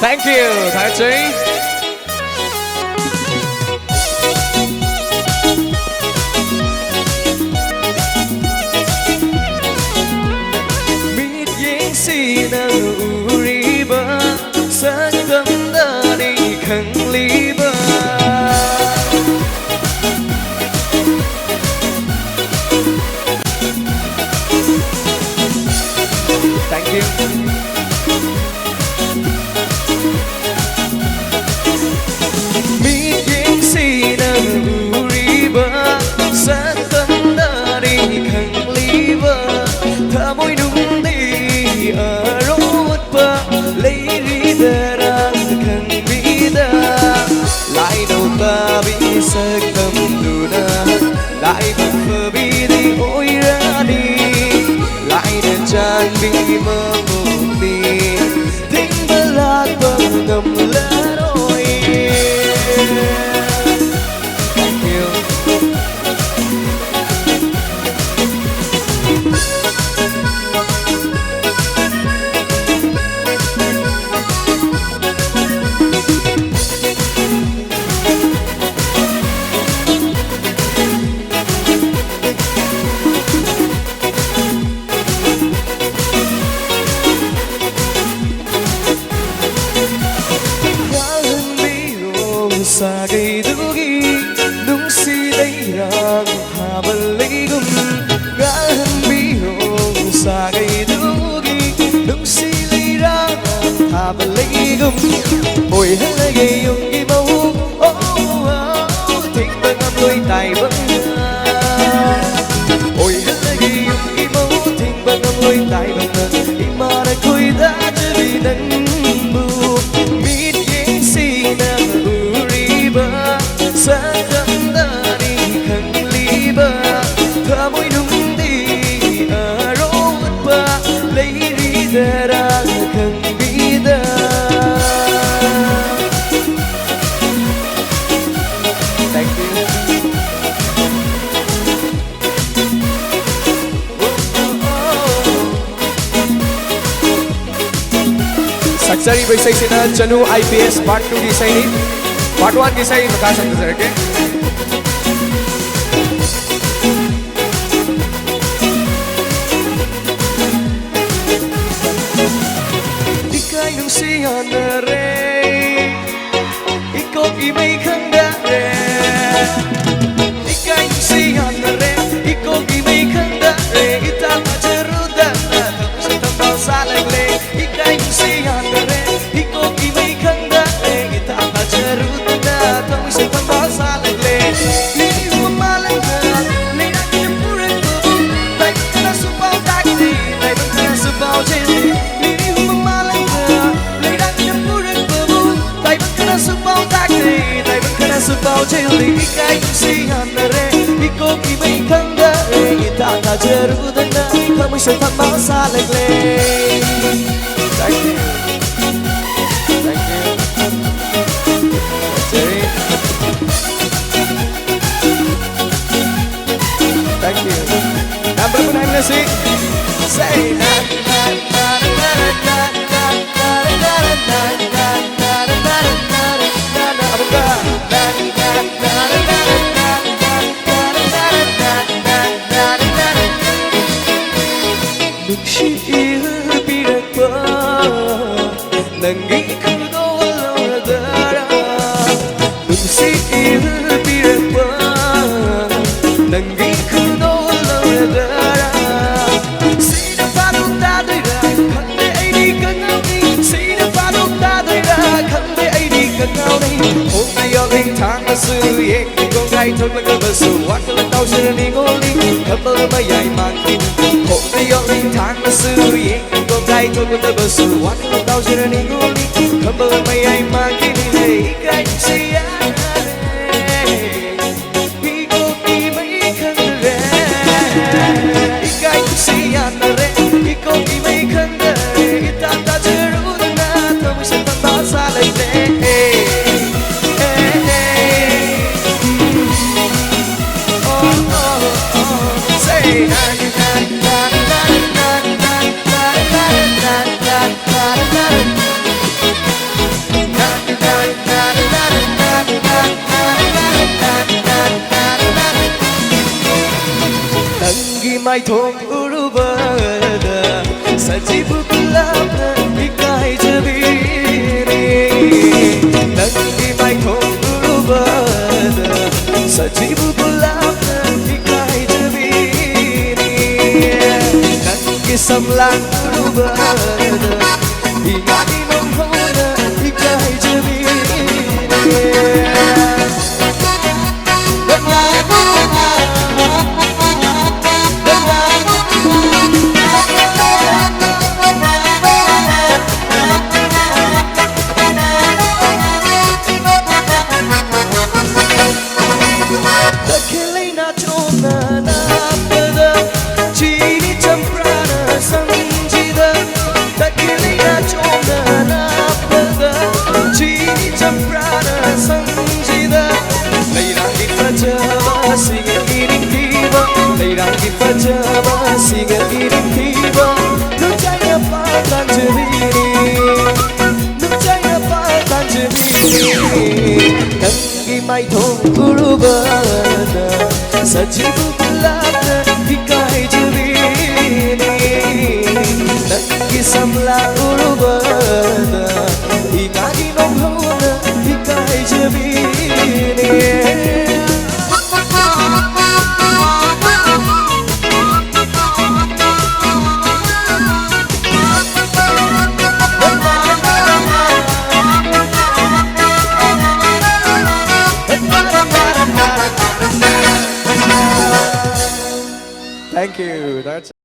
Thank you, Thái Trí. Biết dễ xì nào uri ba sa cấm ta đi khăn ly ba. Thank you. Biết dễ xì nào uri ba sa cấm ta đi khăn ly ba. Thả môi đúng đi ở rốt ba lấy đi ta ra khăn bi ta. Lại đầu ta bị sa cấm đủ na lại bật phơ bi đi ôi ra đi. Lại để tràn bị mơ mộng đi tiếng bơ lạc bờ ngầm lá đôi. Thank you. Sa gây dugi nung si đây rang hà bần lấy gum ngã hân bi hồng sa gây dugi nung si lấy rang hà bần lấy gum ôi hết gây yung đi mau thích bên âm đôi tài vững ôi hết gây yung đi mau thích bên âm đôi tài vững đi mà đã khôi đã chưa bị nâng bu mít dễ si na sa cấm ta đi khăn ly ba. Thả môi đúng đi ở rốt ba lấy đi ta ra khăn bi ta. Thank you. Saksari Baisai Sina Chanu IPS Part 2 di sini. Part 1 kisah ini makasan besar, oke? Di kayu sian re, ikut imei kandare. Di kayu sian re, ikut imei kandare. Kita macerudan, tak pasal le. Di kayu sian re, ikut imei kandare. Kita macerudan. Không sẽ không có xa lệch lệ lý của ma lên ngờ lấy đã kiếm phu rên bờ bùn tay vẫn đã giúp bao đá cái gì tay vẫn đã giúp bao trên gì lý của ma lên ngờ lấy đã kiếm phu rên bờ bùn tay vẫn đã giúp bao đá cái gì tay vẫn đã giúp bao trên gì cái si hàn re đi cô kỳ mấy khăn đá người ta thà chờ đủ thân đã không sẽ không có xa lệch lệ. Thank you. Thank you. Thank you. Number pun I'm nasi. Say na na na na na na na na na na na na apa kah? Na na na na na. Đừng chỉ yêu bi đặc quá, đừng nghĩ cứ đâu lâu ra. Đừng chỉ yêu bi đặc quá, đừng nghĩ cứ đâu lâu ra. Sĩ đã phá lúc ta tới ra, khăn để ấy đi cất ngao đi. Sĩ đã phá lúc ta tới ra, khăn để ấy đi cất ngao đi. Hôm nay ở linh tháng mà sư yên, con gái thôi mà cơ mà sư hoa cơ lần đau sẽ đi ngô đi. Thầm mơ mà dài mang tin. Hôm nay ở linh tháng mà sư yên, con gái thôi mà cơ mà sư hoa cơ lần đau sẽ đi ngô đi. Thầm mơ mà dài mang tin này cái gì á. mai thong urubada sajibu kulapna ikai jabini nangi mai thong urubada sajibu kulapna ikai jabini nangi samlang urubada ingani mamhona ikai jabini Fajaba singa iring tiba Nujaya patan jemini Nujaya patan jemini Nangi mai thong urubana Sajibu kula